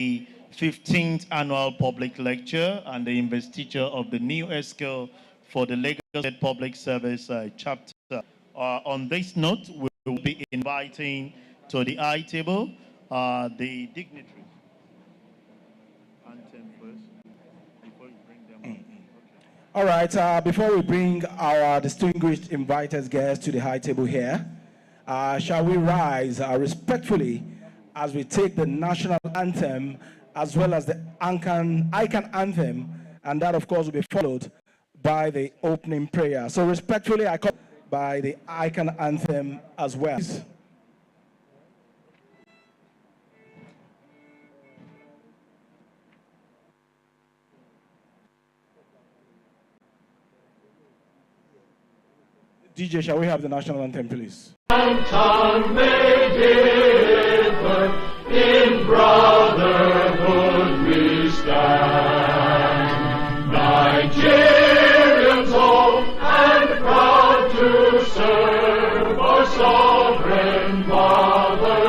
the 15th annual public lecture and the investiture of the new EXCO for the Lagos State Public Service chapter. On this note, we will be inviting to the high table the dignitaries. Anthem first, before you bring them up. All right, before we bring our distinguished invited guests to the high table here, shall we rise respectfully as we take the national anthem as well as the icon anthem, and that of course will be followed by the opening prayer. So respectfully, I call by the icon anthem as well. DJ, shall we have the national anthem, please? And tongue may differ, in brotherhood we stand. Nigerians all and proud to serve our sovereign motherland.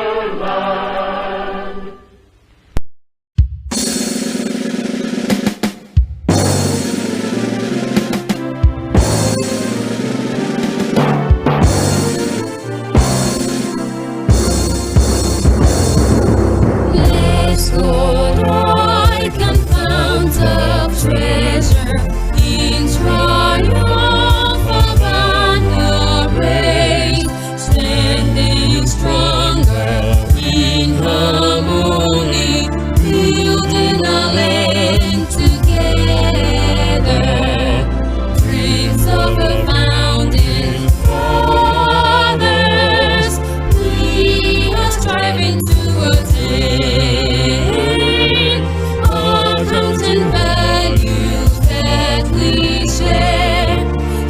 Let's go, like and fount of treasure in triumph of banner raised, standing stronger in harmony, building a land together. Dreams of the founding fathers, we are striving to attain. All comes and values that we share,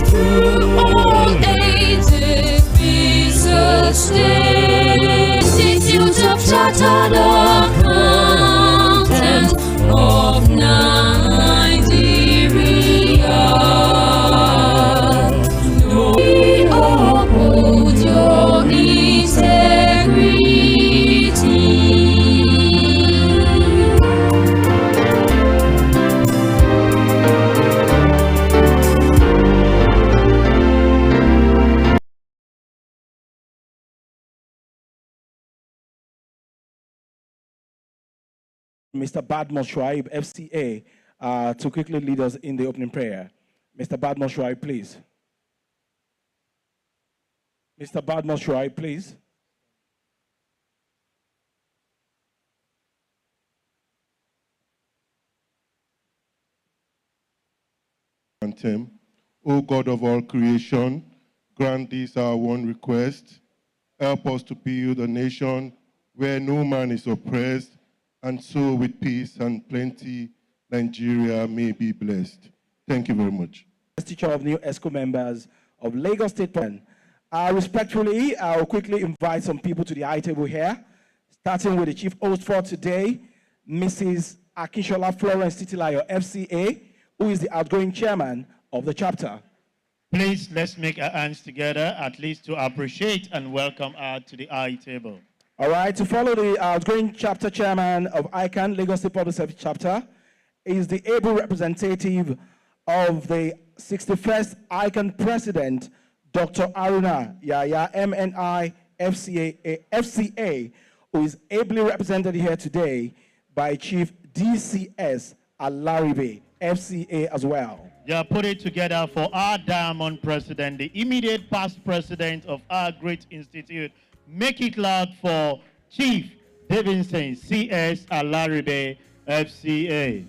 through all ages we sustain. Institute of Chartered Accountants of Nigeria, we uphold your integrity. Mr. Badmus Shuaib, FCA, to quickly lead us in the opening prayer. Mr. Badmus Shuaib, please. Mr. Badmus Shuaib, please. Anthem. O God of all creation, grant this our one request. Help us to build a nation where no man is oppressed, and so with peace and plenty, Nigeria may be blessed. Thank you very much. Teacher of new EXCO members of Lagos State. Respectfully, I'll quickly invite some people to the high table here, starting with the chief host for today, Mrs. Akishola Florence Titilayo, FCA, who is the outgoing chairman of the chapter. Please, let's make our hands together, at least to appreciate and welcome her to the high table. All right, to follow the outgoing chapter chairman of ICANN, Lagos State Public Service Chapter, is the able representative of the 61st ICANN president, Dr. Aruna Yaya, MNI, FCA, who is ably represented here today by Chief DCS Alaribe, FCA as well. Yeah, put it together for our diamond president, the immediate past president of our great institute. Make it loud for Chief Davidson CS Alaribe, FCA.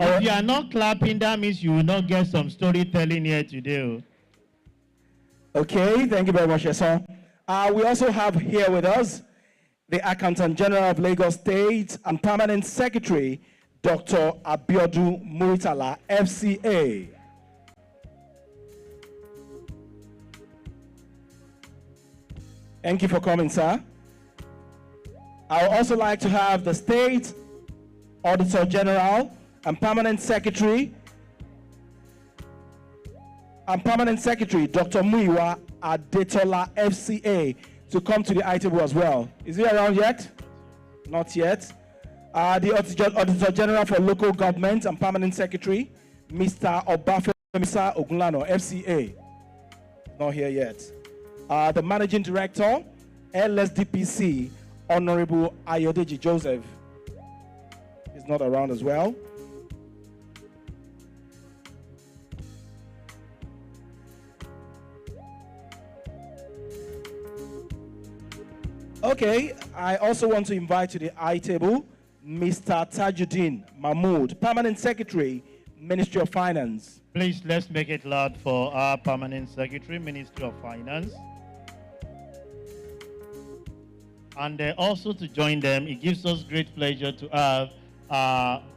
If you are not clapping, that means you will not get some storytelling here today. Okay, thank you very much, Yason. We also have here with us the Accountant General of Lagos State and Permanent Secretary, Dr. Abiodun Muritala, FCA. Thank you for coming, sir. I would also like to have the State Auditor General and Permanent Secretary, Dr. Muiwa Adetola, FCA, to come to the high table as well. Is he around yet? Not yet. The Auditor General for Local Government and Permanent Secretary, Mr. Obafemisa Ogunlano, FCA. Not here yet. The Managing Director, Lspsc, Honorable Ayodeji Joseph. He's not around as well. Okay, I also want to invite to the I table Mr. Tajuddin Mahmood, Permanent Secretary, Ministry of Finance. Please, let's make it loud for our Permanent Secretary, Ministry of Finance. And also to join them, it gives us great pleasure to have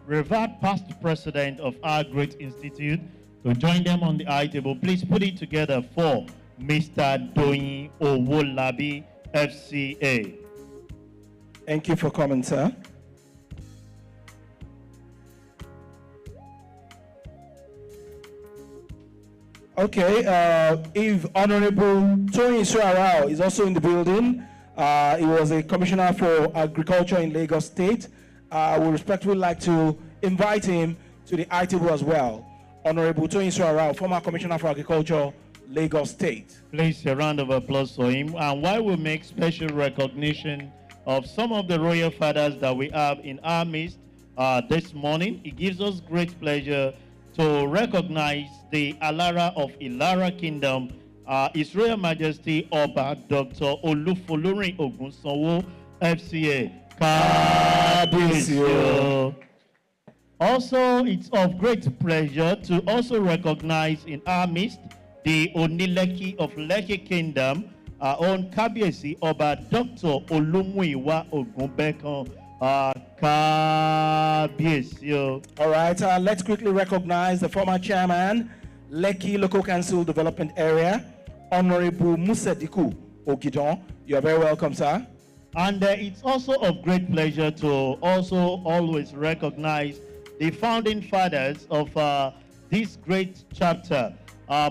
revered past president of our great institute to join them on the I table. Please put it together for Mr. Doyin Owolabi, FCA. Thank you for coming, sir. Okay, if Honorable Tony Suarao is also in the building, he was a commissioner for agriculture in Lagos State. We respectfully like to invite him to the I table as well. Honorable Tony Suarao, former commissioner for agriculture, Lagos State. Please, a round of applause for him. And while we make special recognition of some of the royal fathers that we have in our midst this morning, it gives us great pleasure to recognize the Alara of Ilara Kingdom, His Royal Majesty Oba Dr. Olufolorin Ogunsanwo, FCA. Kabiyesi. Also, it's of great pleasure to also recognize in our midst the Onileki of Lekki Kingdom, our own Kabiyesi Oba Dr. Olumuyiwa Ogunbekan. Kabiyesi. All right, let's quickly recognize the former chairman, Lekki Local Council Development Area, Honorable Musediku Ogidon. You are very welcome, sir. And it's also of great pleasure to also always recognize the founding fathers of this great chapter.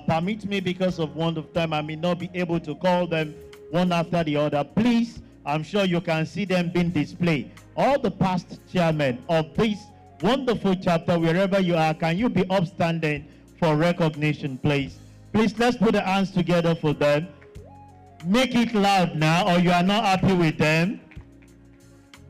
Permit me, because of want of time, I may not be able to call them one after the other. Please, I'm sure you can see them being displayed. All the past chairmen of this wonderful chapter, wherever you are, can you be upstanding for recognition, please? Please, let's put the hands together for them. Make it loud now, or you are not happy with them.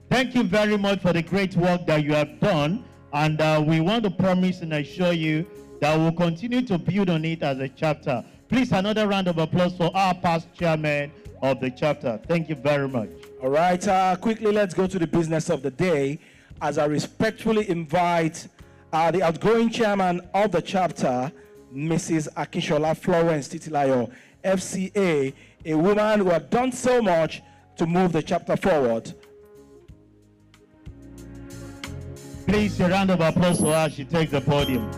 Thank you very much for the great work that you have done. And we want to promise and assure you that we'll continue to build on it as a chapter. Please, another round of applause for our past chairman of the chapter. Thank you very much. All right, quickly, let's go to the business of the day as I respectfully invite the outgoing chairman of the chapter, Mrs. Akishola Florence Titilayo, FCA, a woman who has done so much to move the chapter forward. Please, a round of applause for her. She takes the podium.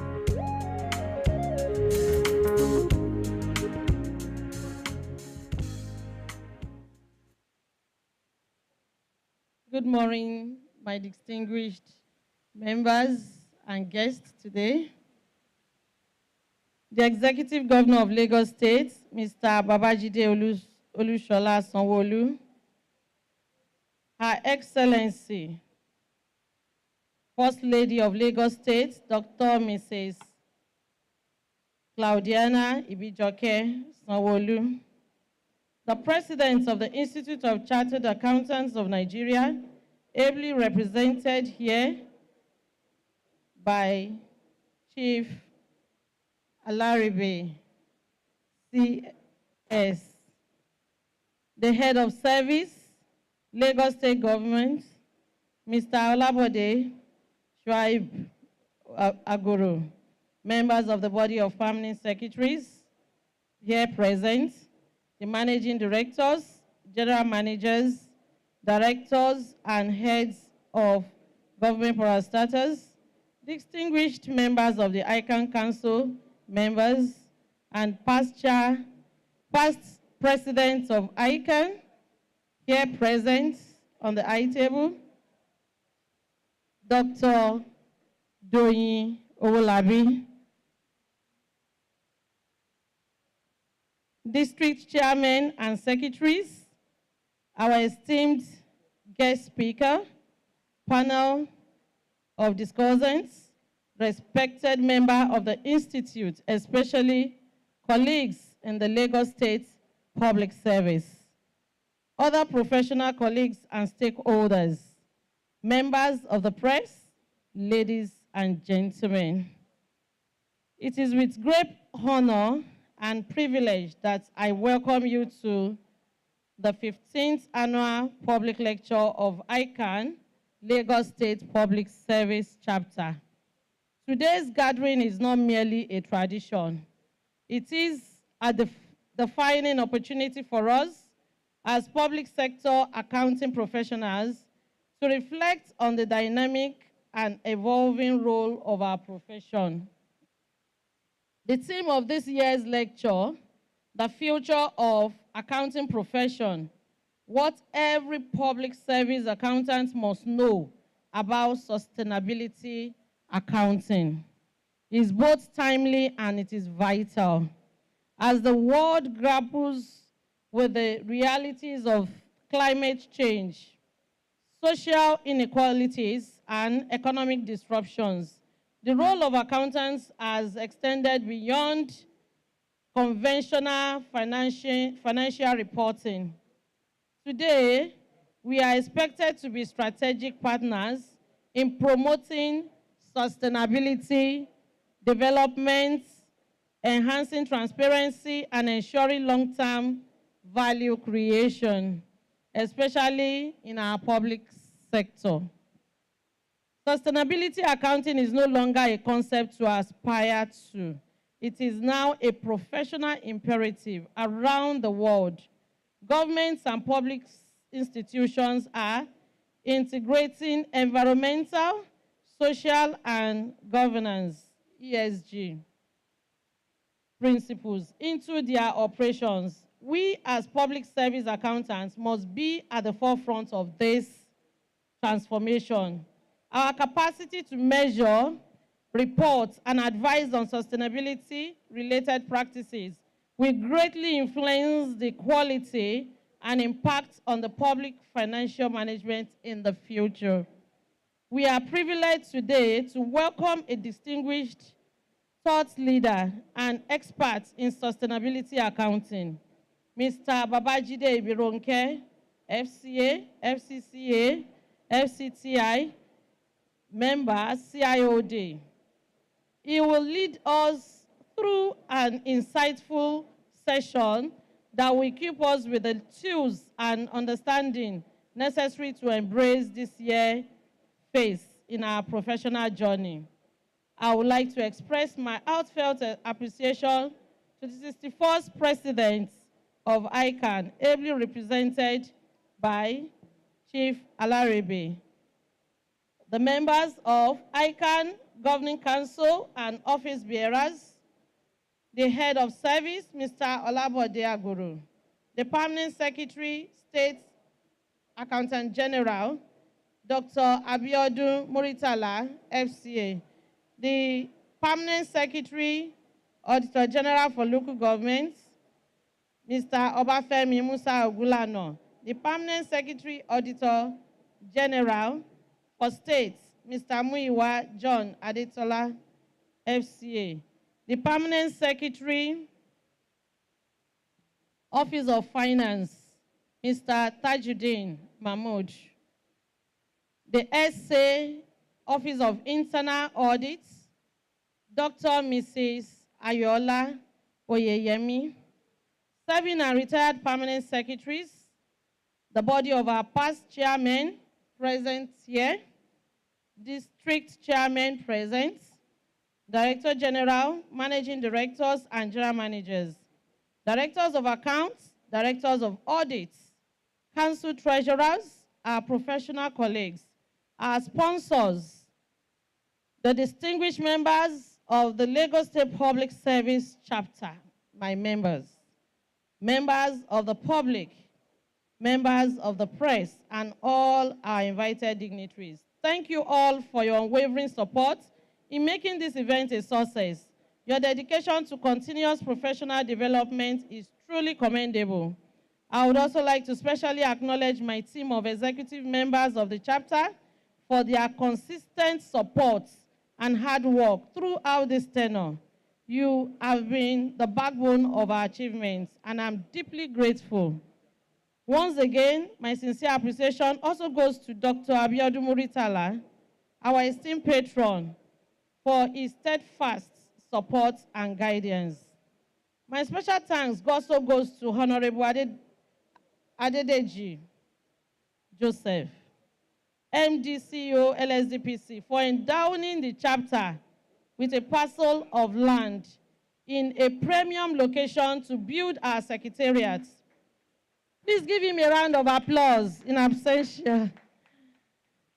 Good morning, my distinguished members and guests today. The Executive Governor of Lagos State, Mr. Babajide Olushola Sanwo-Olu, Her Excellency, First Lady of Lagos State, Dr. Mrs. Claudiana Ibijoke Sanwo-Olu, the President of the Institute of Chartered Accountants of Nigeria, ably represented here by Chief Alaribe, CS, the Head of Service, Lagos State Government, Mr. Olabode Shuaib Agoro, members of the Body of Permanent Secretaries here present, the Managing Directors, General Managers, Directors, and Heads of Government Parastatals, distinguished members of the ICANN Council, members, and past presidents of ICANN, here present on the I table, Dr. Doyin Owolabi, district chairmen and secretaries, our esteemed guest speaker, panel of discussants, respected member of the Institute, especially colleagues in the Lagos State Public Service, other professional colleagues and stakeholders, members of the press, ladies and gentlemen. It is with great honor and privilege that I welcome you to the 15th Annual Public Lecture of ICANN, Lagos State Public Service Chapter. Today's gathering is not merely a tradition. It is a defining opportunity for us as public sector accounting professionals to reflect on the dynamic and evolving role of our profession. The theme of this year's lecture, the future of accounting profession, what every public service accountant must know about sustainability accounting, is both timely and it is vital. As the world grapples with the realities of climate change, social inequalities, and economic disruptions, the role of accountants has extended beyond conventional financial reporting. Today, we are expected to be strategic partners in promoting sustainability, development, enhancing transparency, and ensuring long-term value creation, especially in our public sector. Sustainability accounting is no longer a concept to aspire to. It is now a professional imperative around the world. Governments and public institutions are integrating environmental, social, and governance, ESG, principles into their operations. We as public service accountants must be at the forefront of this transformation. Our capacity to measure, report, and advise on sustainability-related practices will greatly influence the quality and impact on the public financial management in the future. We are privileged today to welcome a distinguished thought leader and expert in sustainability accounting, Mr. Babajide Ibironke, FCA, FCCA, FCTI, member, CIOD. He will lead us through an insightful session that will equip us with the tools and understanding necessary to embrace this year's phase in our professional journey. I would like to express my heartfelt appreciation to the 61st President of ICANN, ably represented by Chief Alaribe, the members of ICANN Governing Council and office bearers, the head of service, Mr. Olabode Aguru, the permanent secretary, State Accountant General, Dr. Abiodun Muritala, FCA, the permanent secretary, Auditor General for Local Governments, Mr. Obafemi Musa Ogulano, the permanent secretary, Auditor General for States, Mr. Muiwa John Adetola, FCA, the permanent secretary, Office of Finance, Mr. Tajuddin Mahmood, the SA, Office of Internal Audits, Dr. Mrs. Ayola Oyeyemi, serving and retired permanent secretaries, the body of our past chairmen present here, district chairman present, Director General, Managing Directors, and General Managers, Directors of Accounts, Directors of Audits, Council Treasurers, our professional colleagues, our sponsors, the distinguished members of the Lagos State Public Service Chapter, my members, members of the public, members of the press, and all our invited dignitaries. Thank you all for your unwavering support in making this event a success. Your dedication to continuous professional development is truly commendable. I would also like to specially acknowledge my team of executive members of the chapter for their consistent support and hard work throughout this tenure. You have been the backbone of our achievements, and I'm deeply grateful. Once again, my sincere appreciation also goes to Dr. Abiodun Muritala, our esteemed patron, for his steadfast support and guidance. My special thanks also goes to Honorable Adedeji Joseph, MD CEO Lspsc, for endowing the chapter with a parcel of land in a premium location to build our secretariat. Please give him a round of applause in absentia.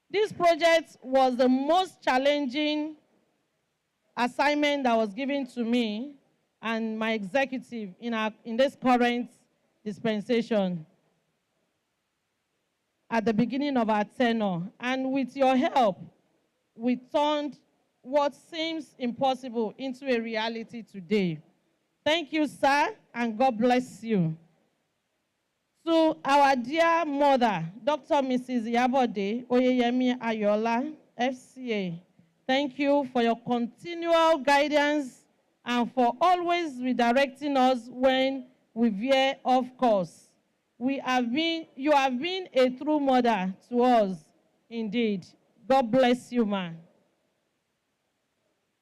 This project was the most challenging assignment that was given to me and my executive in this current dispensation at the beginning of our tenure. And with your help, we turned what seems impossible into a reality today. Thank you, sir, and God bless you. To our dear mother, Dr. Mrs. Yabode Oyeyemi Ayola, FCA, thank you for your continual guidance and for always redirecting us when we veer off course. You have been a true mother to us, indeed. God bless you, ma.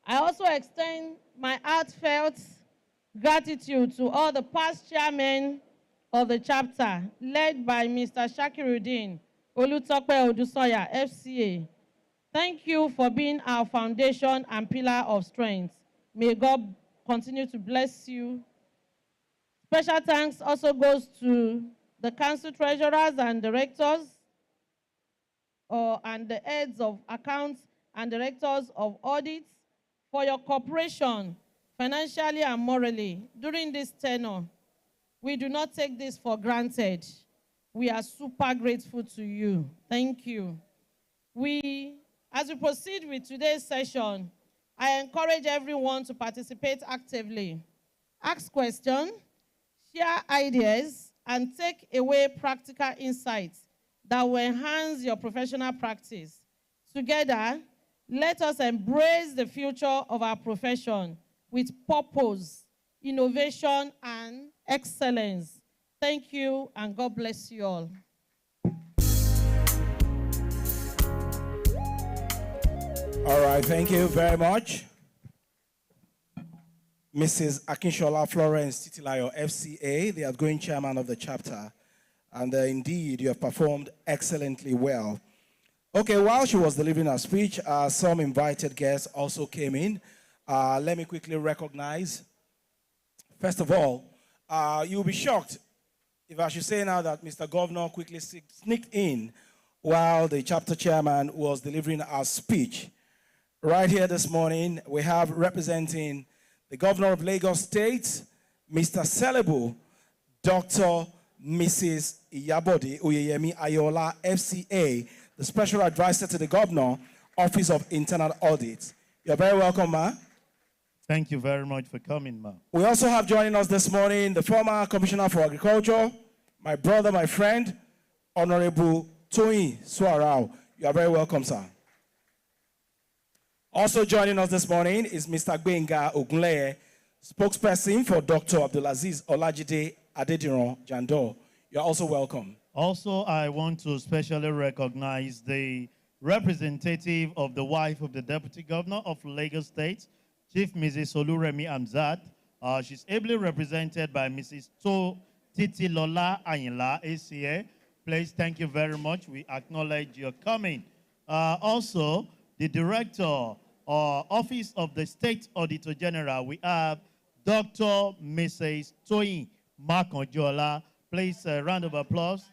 I also extend my heartfelt gratitude to all the past chairmen of the chapter, led by Mr. Shakiruddin Olutope Odusoya, FCA. Thank you for being our foundation and pillar of strength. May God continue to bless you. Special thanks also goes to the council treasurers and directors, and the heads of accounts and directors of audits for your cooperation financially and morally during this tenure. We do not take this for granted. We are super grateful to you. Thank you. As we proceed with today's session, I encourage everyone to participate actively. Ask questions, share ideas, and take away practical insights that will enhance your professional practice. Together, let us embrace the future of our profession with purpose, innovation, and excellence. Thank you, and God bless you all. All right, thank you very much. Mrs. Akinshola Florence Titilayo, FCA, the outgoing chairman of the chapter. And indeed, you have performed excellently well. Okay, while she was delivering her speech, some invited guests also came in. Let me quickly recognize. First of all, you'll be shocked if I should say now that Mr. Governor quickly sneaked in while the chapter chairman was delivering our speech. Right here this morning, we have representing the Governor of Lagos State, Mr. Celebu, Dr. Mrs. Iyabode Oyeyemi Ayola, FCA, the Special Advisor to the Governor, Office of Internal Audit. You're very welcome, ma. Thank you very much for coming, ma. We also have joining us this morning the former Commissioner for Agriculture, my brother, my friend, Honorable Toyin Suarao. You are very welcome, sir. Also joining us this morning is Mr. Gbenga Ogunleye, spokesperson for Dr. Abdulaziz Olajide Adediran Jandor. You are also welcome. Also, I want to specially recognize the representative of the wife of the Deputy Governor of Lagos State, Chief Mrs. Oluremi Amzat. She's ably represented by Mrs. Titilola Ayinla, ACA. Please, thank you very much. We acknowledge your coming. Also, the Director Office of the State Auditor General, we have Dr. Mrs. Toyin Makanjola. Please, a round of applause.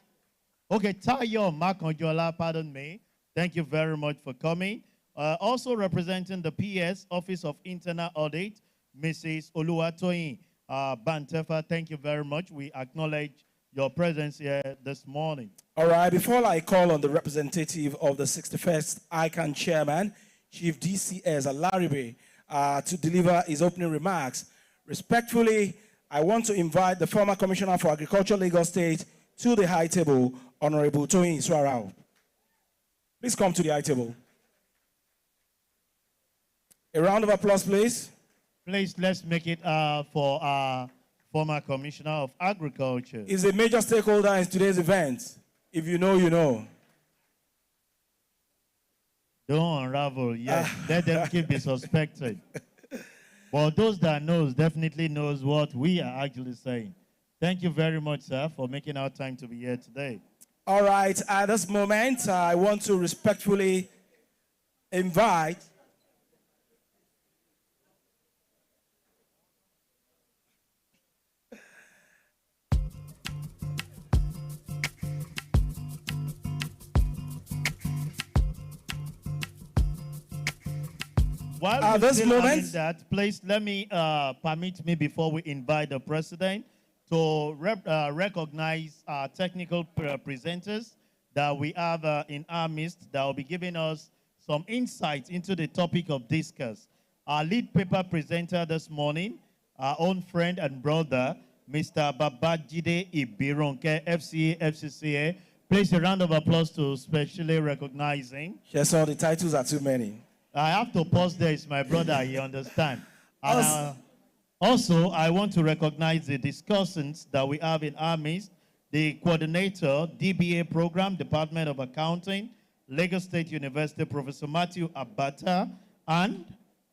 Okay, Tayo Makanjola, pardon me. Thank you very much for coming. Also representing the PS, Office of Internal Audit, Mrs. Oluwatoyin Bantefa. Thank you very much. We acknowledge your presence here this morning. All right, before I call on the representative of the 61st ICANN chairman, Chief DCS Alaribe, to deliver his opening remarks, respectfully, I want to invite the former Commissioner for Agriculture, Lagos State, to the high table, Honorable Toyin Suarao. Please come to the high table. A round of applause, please. Please, let's make it for our former Commissioner of Agriculture. Is a major stakeholder in today's event. If you know, you know. Don't unravel yet. Let them keep it suspected. But those that knows definitely knows what we are actually saying. Thank you very much, sir, for making our time to be here today. All right, at this moment, I want to respectfully invite While at we're this still having moment, that, please let me permit me before we invite the president to recognize our technical presenters that we have in our midst that will be giving us some insights into the topic of discuss. Our lead paper presenter this morning, our own friend and brother, Mr. Babajide Ibironke, FCA, FCCA. Please a round of applause to specially recognize him. yes, all the titles are too many. I have to pause there. It's my brother, you understand. And also, I want to recognize the discussants that we have in our midst. The coordinator, DBA program, Department of Accounting, Lagos State University, Professor Matthew Abata, and...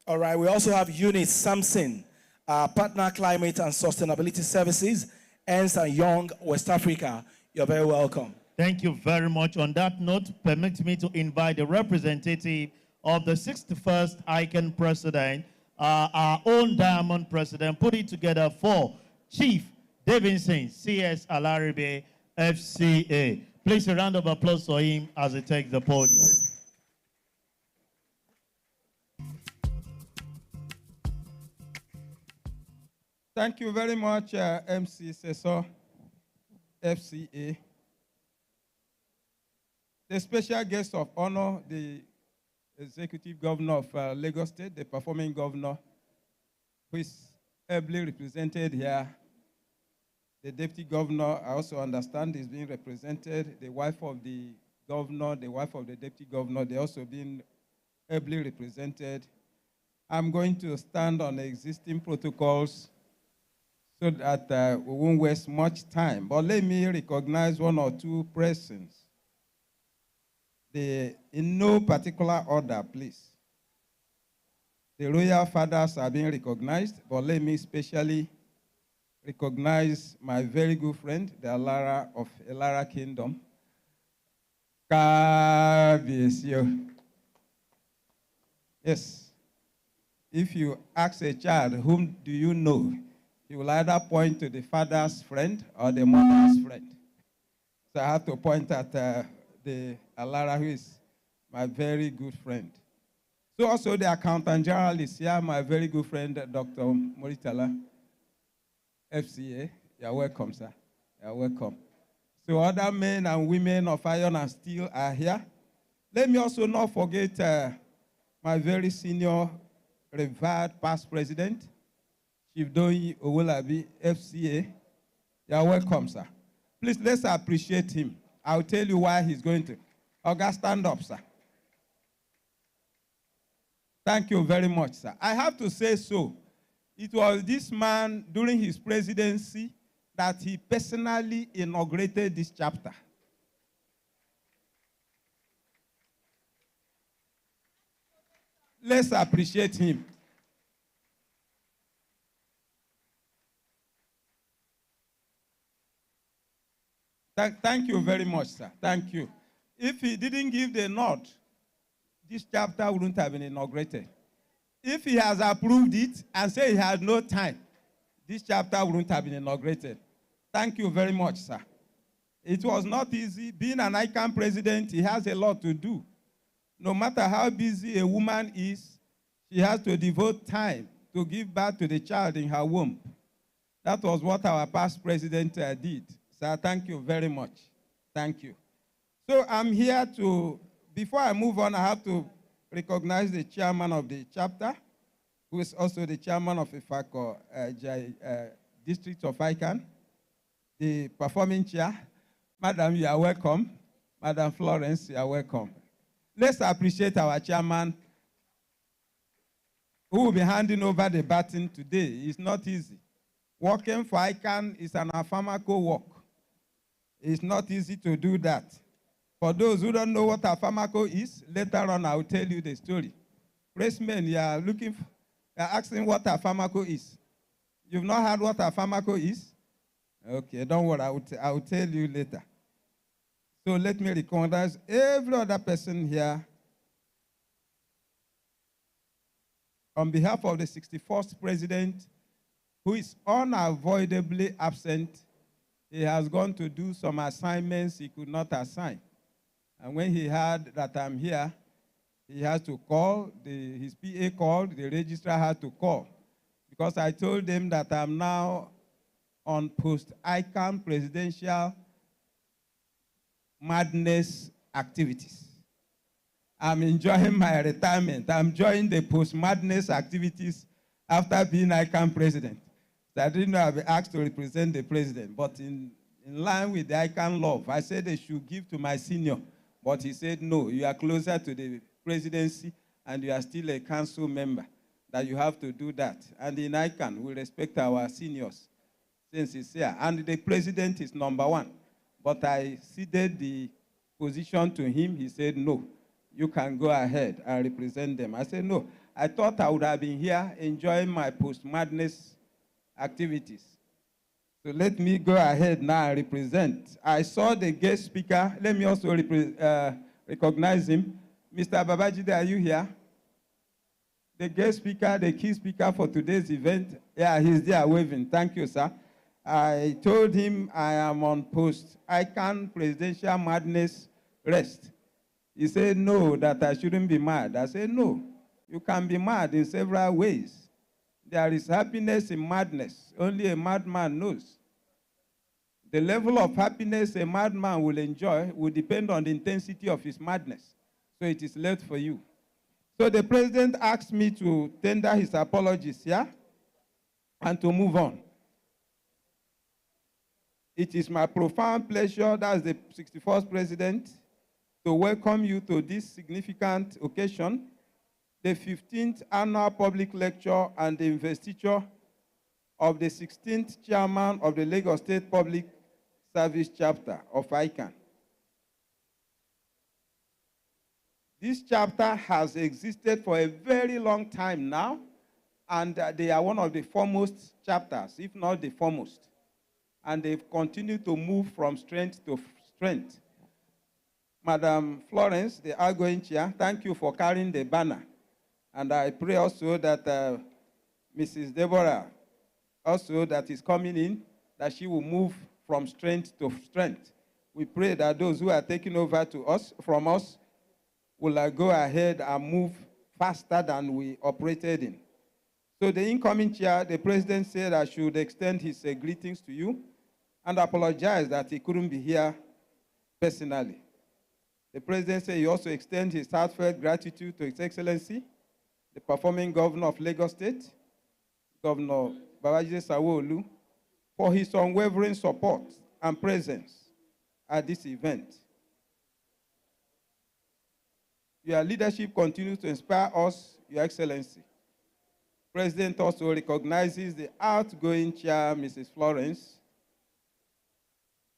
All right, we also have Eunice Sampson, Partner Climate and Sustainability Services, Ernst & Young, West Africa. You're very welcome. Thank you very much. On that note, permit me to invite the representative of the 61st ICANN president, our own diamond president, put it together for Chief Davidson C.S. Alaribe, FCA. Please a round of applause for him as he takes the podium. Thank you very much, MC Sesor, FCA. The special guest of honor, the Executive Governor of Lagos State, the performing governor, who is ably represented here. The Deputy Governor, I also understand, is being represented. The wife of the governor, the wife of the Deputy Governor, they're also being ably represented. I'm going to stand on the existing protocols so that we won't waste much time. But let me recognize one or two persons. In no particular order, please. The royal fathers are being recognized, but let me especially recognize my very good friend, the Alara of Elara Kingdom. Yes. If you ask a child, whom do you know? He will either point to the father's friend or the mother's friend. So I have to point at the Alara, who is my very good friend. So also the accountant general is here, my very good friend, Dr. Moritala, FCA. You're welcome, sir. You're welcome. So other men and women of iron and steel are here. Let me also not forget my very senior, revered past president, Chief Doyi Owolabi, FCA. You're welcome, sir. Please, let's appreciate him. I'll tell you why he's going to. Oga, stand up, sir. Thank you very much, sir. I have to say so. It was this man, during his presidency, that he personally inaugurated this chapter. Let's appreciate him. Thank you very much, sir. Thank you. If he didn't give the nod, this chapter wouldn't have been inaugurated. If he has approved it and said he had no time, this chapter wouldn't have been inaugurated. Thank you very much, sir. It was not easy. Being an ICANN president, he has a lot to do. No matter how busy a woman is, she has to devote time to give birth to the child in her womb. That was what our past president did. Sir, thank you very much. Thank you. So I'm here to, before I move on, I have to recognize the chairman of the chapter, who is also the chairman of IFACO district of ICANN, the performing chair. Madam, you are welcome. Madam Florence, you are welcome. let's appreciate our chairman who will be handing over the baton today. It's not easy. Working for ICANN is an affirmaco work. It's not easy to do that. For those who don't know what affirmaco is, later on I will tell you the story. Pressmen, you are asking what affirmaco is. You've not heard what affirmaco is? Okay, don't worry, I will tell you later. So let me recognize every other person here. On behalf of the 61st president, who is unavoidably absent, he has gone to do some assignments he could not assign. And when he heard that I'm here, he has to call, his PA called, the registrar had to call. Because I told them that I'm now on post-ICANN presidential madness activities. I'm enjoying my retirement. I'm enjoying the post-madness activities after being ICANN president. So I didn't know I'd be asked to represent the president, but in line with the ICANN law, I said they should give to my senior, but he said, no, you are closer to the presidency and you are still a council member, that you have to do that. And in ICANN, we respect our seniors since he's here. And the president is number one. But I ceded the position to him. He said, no, you can go ahead and represent them. I said, no, I thought I would have been here enjoying my post-madness activities. So let me go ahead now and represent. I saw the guest speaker. Let me also recognize him. Mr. Babajide, are you here? The guest speaker, the key speaker for today's event. Yeah, he's there waving. Thank you, sir. I told him I am on post-ICANN presidential madness rest. He said, no, that I shouldn't be mad. I said, no, you can be mad in several ways. There is happiness in madness. Only a madman knows. The level of happiness a madman will enjoy will depend on the intensity of his madness. So it is left for you. So the president asked me to tender his apologies here and to move on. It is my profound pleasure, that's the 61st president, to welcome you to this significant occasion, the 15th annual public lecture and the investiture of the 16th chairman of the Lagos State Public Service Chapter of ICANN. This chapter has existed for a very long time now, and they are one of the foremost chapters, if not the foremost. And they've continued to move from strength to strength. Madam Florence, the outgoing chair, thank you for carrying the banner. And I pray also that Mrs. Deborah, also that is coming in, that she will move from strength to strength. We pray that those who are taking over from us will go ahead and move faster than we operated in. So the incoming chair, the president said I should extend his greetings to you and apologize that he couldn't be here personally. The president said he also extends his heartfelt gratitude to His Excellency, the performing governor of Lagos State, Governor Babajide Sanwo-Olu, for his unwavering support and presence at this event. Your leadership continues to inspire us, Your Excellency. The President also recognizes the outgoing chair, Mrs. Florence,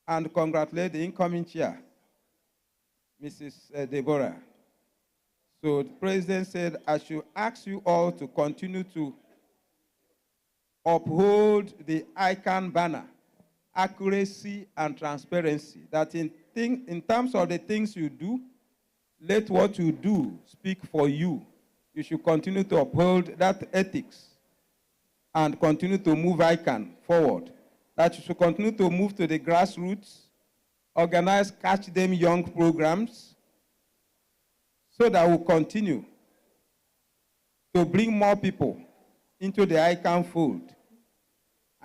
and congratulates the incoming chair, Mrs. Deborah. So the President said, I should ask you all to continue to uphold the ICANN banner, accuracy and transparency, that in terms of the things you do, let what you do speak for you. You should continue to uphold that ethics and continue to move ICANN forward. That you should continue to move to the grassroots, organize Catch Them Young programs, so that we'll continue to bring more people into the ICANN fold.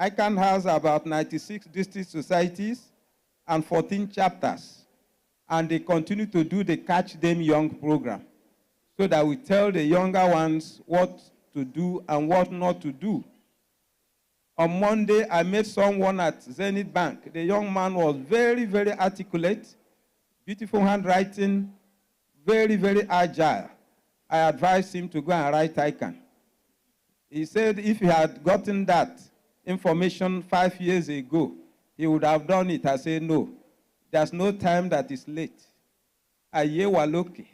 ICANN has about 96 district societies and 14 chapters, and they continue to do the Catch Them Young program, so that we tell the younger ones what to do and what not to do. On Monday, I met someone at Zenith Bank. The young man was very, very articulate, beautiful handwriting, very, very agile. I advised him to go and write ICANN. He said if he had gotten that information 5 years ago, he would have done it. I said, no, there's no time that is late. Aye wa loke.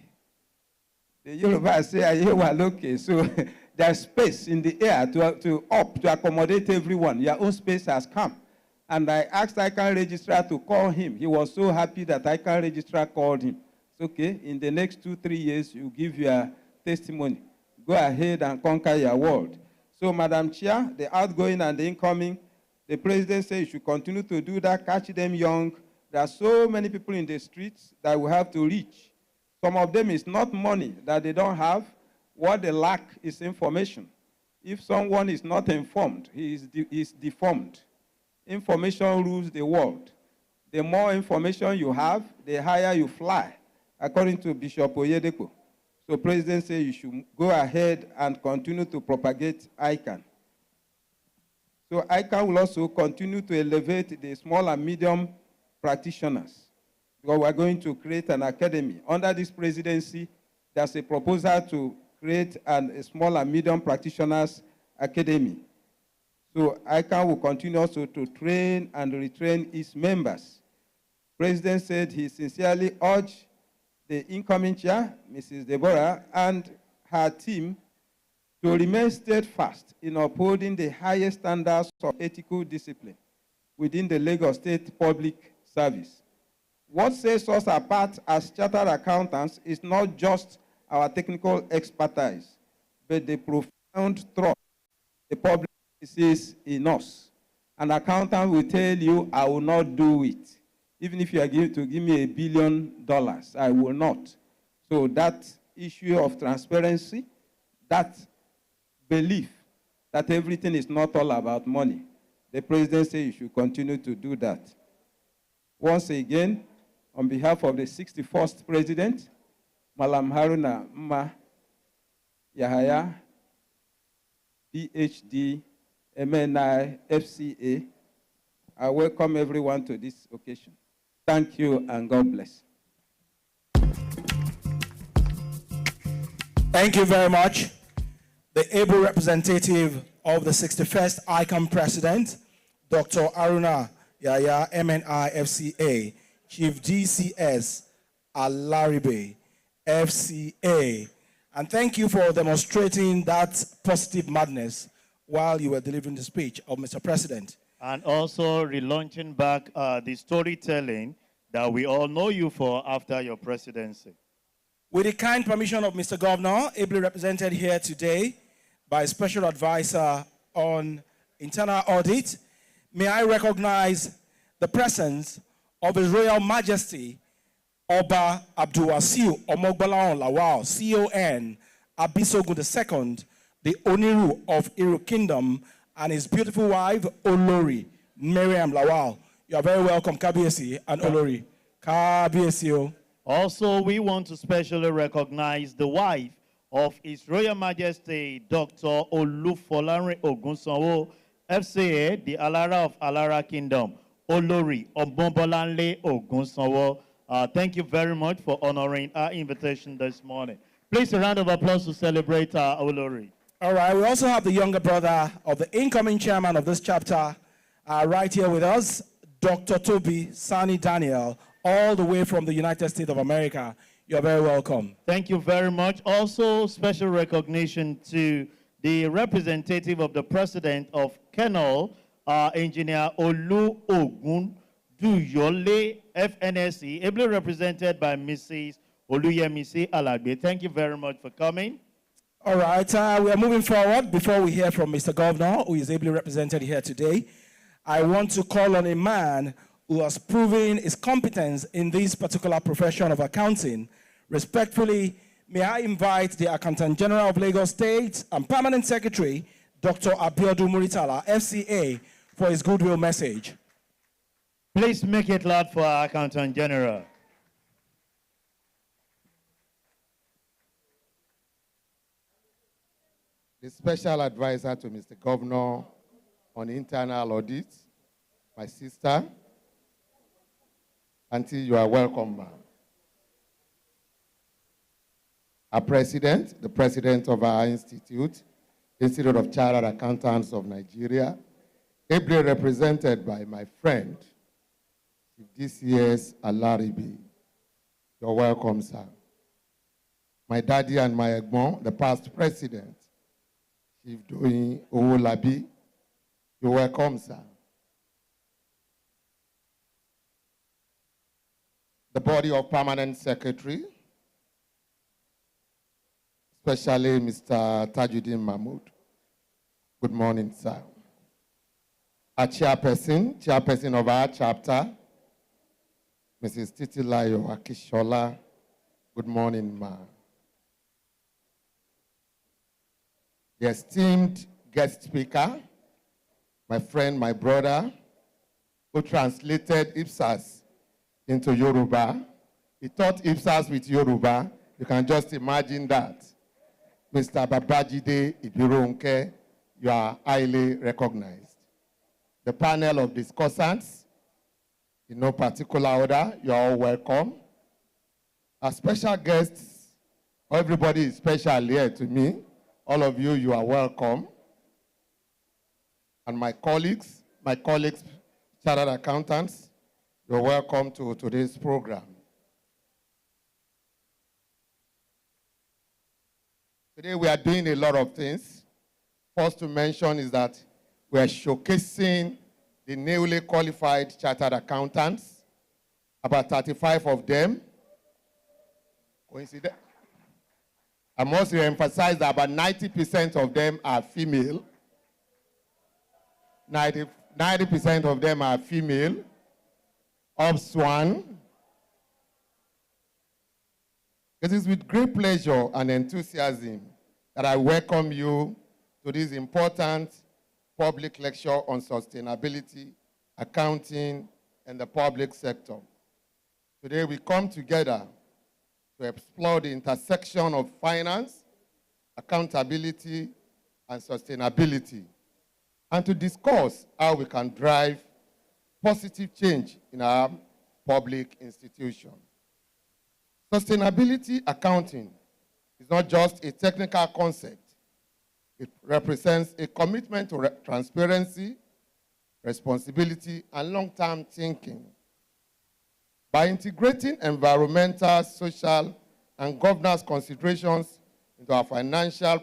The Yoruba say aye wa loke. So there's space in the air to accommodate everyone. Your own space has come. And I asked ICANN registrar to call him. He was so happy that ICANN registrar called him. It's okay, in the next 2-3 years, you give your testimony. Go ahead and conquer your world. So, Madam Chair, the outgoing and the incoming, the president said you should continue to do that, catch them young. There are so many people in the streets that we have to reach. Some of them is not money that they don't have. What they lack is information. If someone is not informed, he is deformed. Information rules the world. The more information you have, the higher you fly, according to Bishop Oyedepo. So President said you should go ahead and continue to propagate ICANN. So ICANN will also continue to elevate the small and medium practitioners, because we're going to create an academy. Under this presidency, there's a proposal to create a small and medium practitioners academy. So ICANN will continue also to train and retrain its members. President said he sincerely urged the incoming chair, Mrs. Deborah, and her team to remain steadfast in upholding the highest standards of ethical discipline within the Lagos State Public Service. What sets us apart as chartered accountants is not just our technical expertise, but the profound trust the public places in us. An accountant will tell you, I will not do it. Even if you are going to give me $1 billion, I will not. So that issue of transparency, that belief that everything is not all about money, the president said you should continue to do that. Once again, on behalf of the 61st president, Malam Haruna Mma Yahaya, PhD, MNI, FCA, I welcome everyone to this occasion. Thank you and God bless. Thank you very much. The able representative of the 61st ICANN president, Dr. Aruna Yaya, MNI, FCA, Chief DCS Alaribe, FCA. And thank you for demonstrating that positive madness while you were delivering the speech of Mr. President. And also relaunching back the storytelling that we all know you for after your presidency. With the kind permission of Mr. Governor, ably represented here today by Special Advisor on Internal Audit, may I recognize the presence of His Royal Majesty, Oba Abdulwasiu Omogbalaon Lawal, CON, Abisogun II, the Oniru of Iru Kingdom, and his beautiful wife, Olori Miriam Lawal. You are very welcome, Kabiesi and Olori. Kabiesi. Also, we want to specially recognize the wife of His Royal Majesty, Dr. Olufolanre Ogunsanwo, FCA, the Alara of Alara Kingdom, Olori Obombolanle Ogunsanwo. Thank you very much for honoring our invitation this morning. Please, a round of applause to celebrate Olori. All right, we also have the younger brother of the incoming chairman of this chapter right here with us, Dr. Toby Sani Daniel, all the way from the United States of America. You're very welcome. Thank you very much. Also, special recognition to the representative of the president of Kenol, Engineer Olu Ogun Duyole, FNSE, ably represented by Mrs. Oluyemisi Alagbe. Thank you very much for coming. All right, we are moving forward. Before we hear from Mr. Governor, who is ably represented here today, I want to call on a man who has proven his competence in this particular profession of accounting. Respectfully, may I invite the Accountant General of Lagos State and Permanent Secretary, Dr. Abiodun Muritala, FCA, for his goodwill message. Please make it loud for our Accountant General. The Special Advisor to Mr. Governor on Internal Audit, my sister. Auntie, you are welcome, ma'am. our president, the president of our institute, Institute of Chartered Accountants of Nigeria, ably represented by my friend, this year's Alaribe. You're welcome, sir. My daddy and my egbon, the past president, Chief Doyin Owolabi. You're welcome, sir. The body of permanent secretary, especially Mr. Tajuddin Mahmood. Good morning, sir. Our chairperson of our chapter, Mrs. Titilayo Akishola. Good morning, ma. The esteemed guest speaker, my friend, my brother, who translated IPSAS into Yoruba. He taught IPSAS with Yoruba. You can just imagine that. Mr. Babajide Ibironke, you are highly recognized. The panel of discussants, in no particular order, you are all welcome. Our special guests, everybody is special here to me. All of you, you are welcome. And my colleagues, chartered accountants, you're welcome to today's program. Today we are doing a lot of things. First to mention is that we are showcasing the newly qualified chartered accountants, about 35 of them. Coincidence? I must emphasize that about 90% of them are female. 90% of them are female. Ops one. It is with great pleasure and enthusiasm that I welcome you to this important public lecture on sustainability, accounting, and the public sector. Today we come together to explore the intersection of finance, accountability, and sustainability, and to discuss how we can drive positive change in our public institution. Sustainability accounting is not just a technical concept. It represents a commitment to transparency, responsibility, and long-term thinking. By integrating environmental, social, and governance considerations into our financial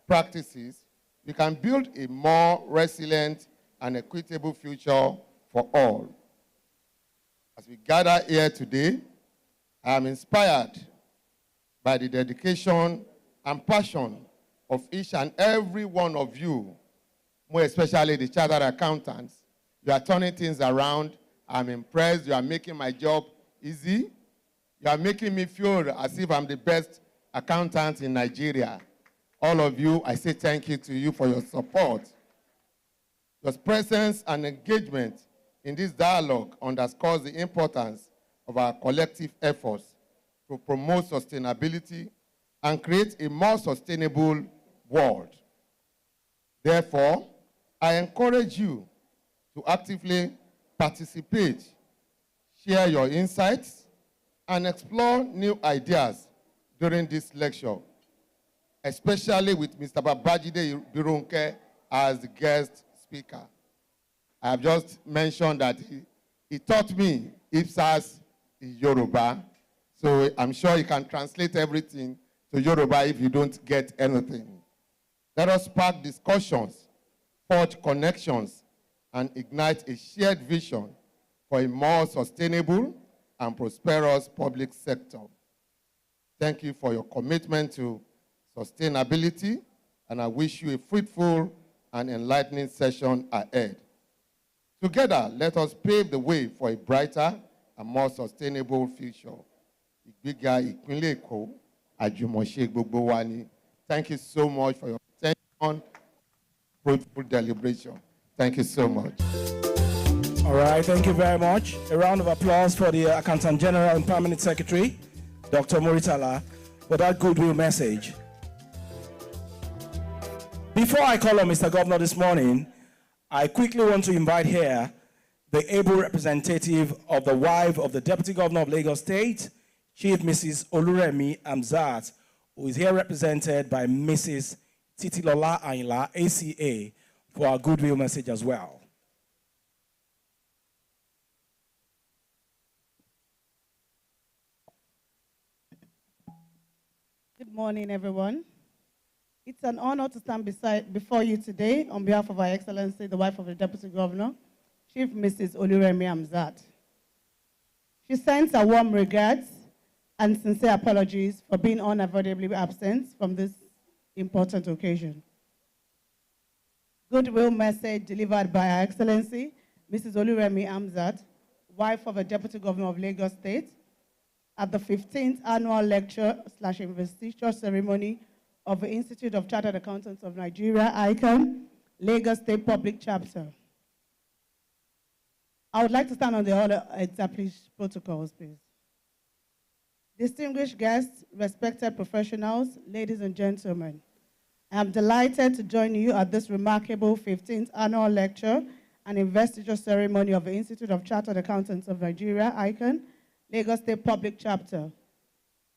practices, we can build a more resilient and equitable future for all. As we gather here today, I am inspired by the dedication and passion of each and every one of you, more especially the chartered accountants. You are turning things around. I'm impressed. You are making my job easy. You are making me feel as if I'm the best accountant in Nigeria. All of you, I say thank you to you for your support. Your presence and engagement in this dialogue underscores the importance of our collective efforts to promote sustainability and create a more sustainable world. Therefore, I encourage you to actively participate, share your insights, and explore new ideas during this lecture, especially with Mr. Babajide Ibironke as the guest speaker. I have just mentioned that he taught me IPSAS in Yoruba, so I'm sure you can translate everything to Yoruba if you don't get anything. Let us spark discussions, forge connections, and ignite a shared vision for a more sustainable and prosperous public sector. Thank you for your commitment to sustainability, and I wish you a fruitful and enlightening session ahead. Together, let us pave the way for a brighter and more sustainable future. Ìgbéga ìpínlẹ̀ Èkó, àjùmọ̀ṣe gbogbo wa ni. Thank you so much for your attention, fruitful deliberation. Thank you so much. All right, thank you very much. A round of applause for the Accountant General and Permanent Secretary, Dr. Muritala, for that goodwill message. Before I call on Mr. Governor this morning, I quickly want to invite here the able representative of the wife of the Deputy Governor of Lagos State, Chief Mrs. Oluremi Amzat, who is here represented by Mrs. Titilola Ayinla, ACA, for our goodwill message as well. Good morning, everyone. It's an honor to stand before you today on behalf of Her Excellency, the wife of the Deputy Governor, Chief Mrs. Oluremi Hamzat. She sends her warm regards and sincere apologies for being unavoidably absent from this important occasion. Goodwill message delivered by Her Excellency, Mrs. Oluremi Hamzat, wife of the Deputy Governor of Lagos State, at the 15th annual lecture/investiture ceremony of the Institute of Chartered Accountants of Nigeria, ICAN, Lagos State Public Chapter. I would like to stand on the order established protocols, please. Distinguished guests, respected professionals, ladies and gentlemen, I am delighted to join you at this remarkable 15th annual lecture and investiture ceremony of the Institute of Chartered Accountants of Nigeria, ICAN, Lagos State Public Chapter.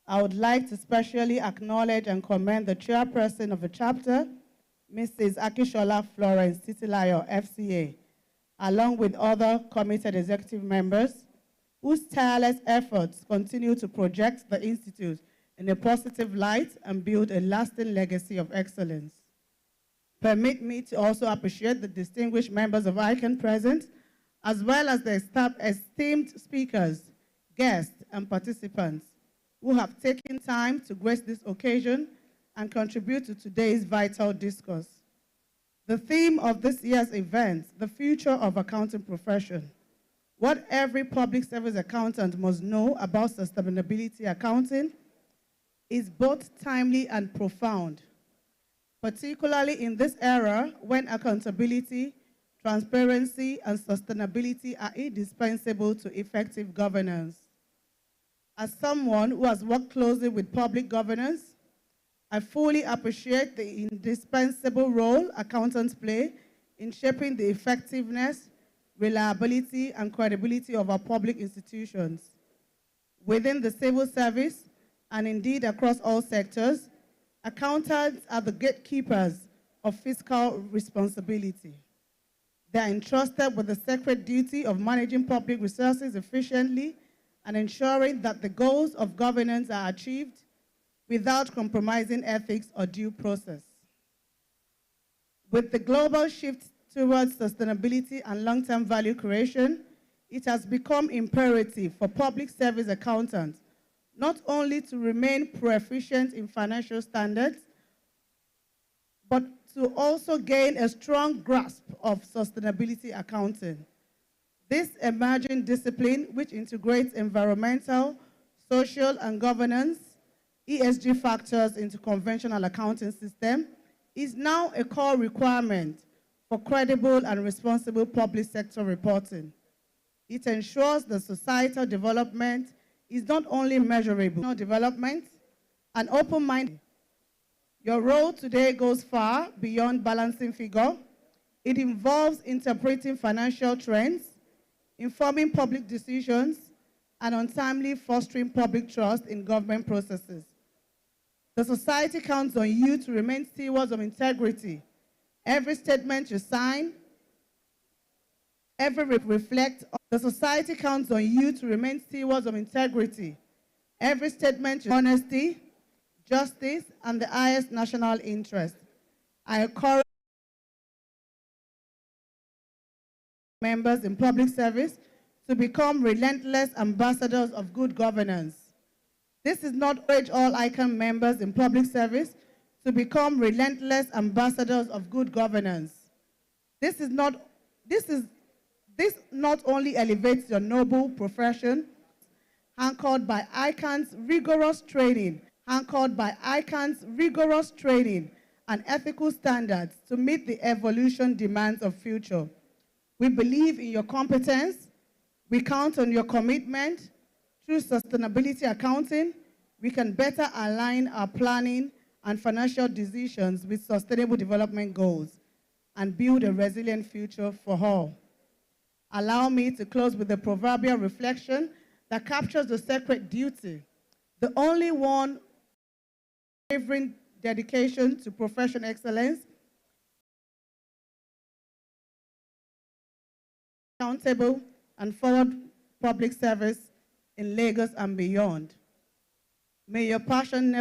I would like to specially acknowledge and commend the chairperson of the chapter, Mrs. Akishola Florence Titilayo, FCA, along with other committed executive members, whose tireless efforts continue to project the Institute in a positive light and build a lasting legacy of excellence. Permit me to also appreciate the distinguished members of ICAN present, as well as the esteemed speakers, guests, and participants who have taken time to grace this occasion and contribute to today's vital discourse. The theme of this year's event, the future of accounting profession, what every public service accountant must know about sustainability accounting, is both timely and profound, particularly in this era when accountability, transparency, and sustainability are indispensable to effective governance. As someone who has worked closely with public governance, I fully appreciate the indispensable role accountants play in shaping the effectiveness, reliability, and credibility of our public institutions. Within the civil service, and indeed across all sectors, accountants are the gatekeepers of fiscal responsibility. They are entrusted with the sacred duty of managing public resources efficiently and ensuring that the goals of governance are achieved without compromising ethics or due process. With the global shift towards sustainability and long-term value creation, it has become imperative for public service accountants not only to remain proficient in financial standards, but to also gain a strong grasp of sustainability accounting. This emerging discipline, which integrates environmental, social, and governance, ESG factors into conventional accounting system, is now a core requirement for credible and responsible public sector reporting. It ensures that societal development is not only measurable development and open-minded. Your role today goes far beyond balancing figure. It involves interpreting financial trends, informing public decisions, and untimely fostering public trust in government processes. The society counts on you to remain stewards of integrity. Every statement you sign, the society counts on you to remain stewards of integrity. Every statement you honesty, justice, and the highest national interest. I encourage members in public service to become relentless ambassadors of good governance. This is not urge all ICAN members in public service to become relentless ambassadors of good governance. This not only elevates your noble profession, anchored by ICAN's rigorous training, and ethical standards to meet the evolution demands of future. We believe in your competence. We count on your commitment. Through sustainability accounting, we can better align our planning and financial decisions with sustainable development goals and build a resilient future for all. Allow me to close with a proverbial reflection that captures the sacred duty, the only one unwavering dedication to professional excellence, accountable and forward public service in Lagos and beyond. May your passion never